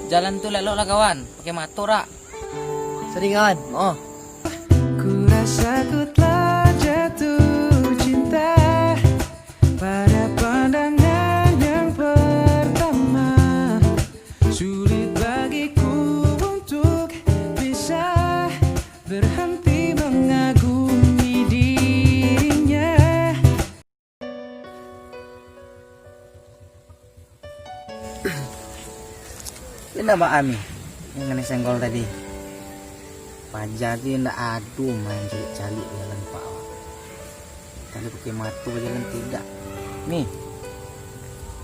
Jalan tuh lelo lah kawan, pakai motor ah. Sedih kawan. Oh. Ku rasa ku telah jatuh cinta pada pandangan yang pertama. Sulit bagiku untuk bisa berhenti mengagumi dirinya. Ini Mbak Ami yang kena senggol tadi. Pajar dia ndak adu main cari jalan Pak. Tadi pakai matu jalan tidak. Nih.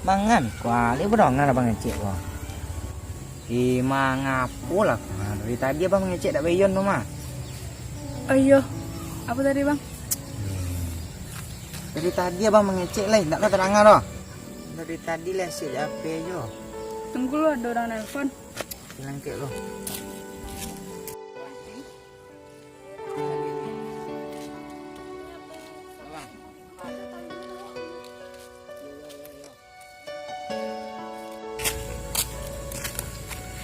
Mangan kuali berongan abang ngecek kok. Mangapo lah. Dari tadi abang ngecek dak beyon tuh mah. Oh iya, apa tadi bang? Dari tadi abang mengecek lah, ndak keterangan loh. Dari tadi lah si HP yo. Tunggu lu, ada orang nelpon. Bilang ke lo.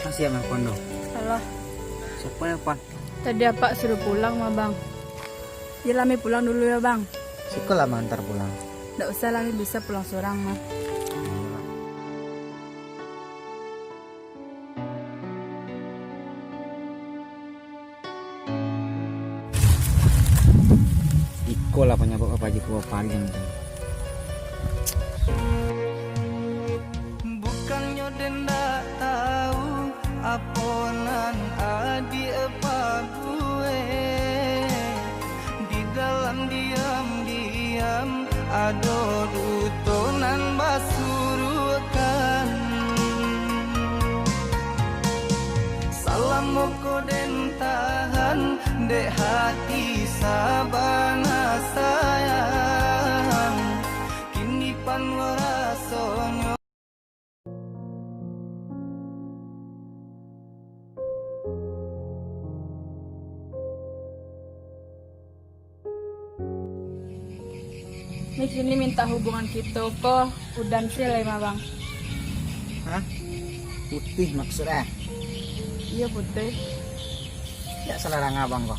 Masih yang nelfon dong. Salah. Siapa nelfon? Tadi apa suruh pulang mah bang. Ya Lami pulang dulu ya bang. Sekolah mah ntar pulang. Nggak usah Lami bisa pulang seorang mah. Iko lah penyebab apa aja gua paling. Bukannya denda tahu aponan adi apa gue. Di dalam diam-diam ado dutonan basurukan. Salam moko den tahan dek hati sabana sayang. Kini pan warasonyo. Ini sini minta hubungan kita ke udan sih lah bang. Hah? Putih maksudnya? Iya putih. Ya selarang abang kok.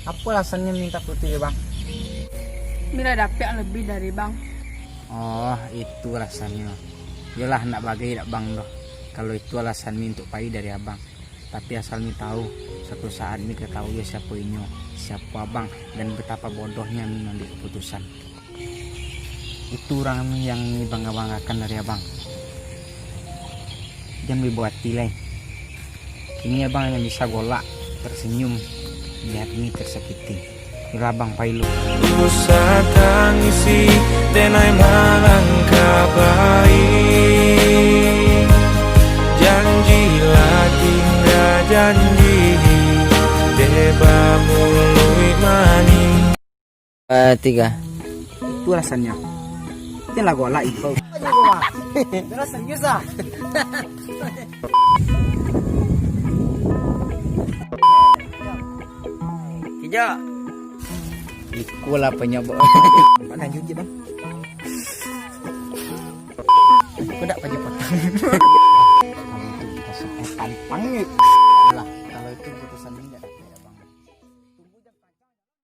Apa alasannya minta putih ya bang? Mira dapet yang lebih dari bang. Oh itu alasannya. Yalah nak bagai nak bang doh. Kalau itu alasan mi untuk pai dari abang. Tapi asal mi tahu satu saat mi ketahui siapa inyo, siapa abang dan betapa bodohnya mi ngambil keputusan. Itu orang yang mi bangga-banggakan dari abang. Jangan dibuat tilai. Kini abang yang bisa golak, tersenyum, lihat mi tersakiti. Ila abang pailu. Usah tangisi denai malangkah baik. Janjilah tinggal janji deba mului mani. 3. Itu rasanya. Itu lagu ala itu. Terus serius ah. Kijak. Ikulah penyebab. Mana lanjut bang? Aku tak pagi potong. Kalau itu kita sepetan pangit.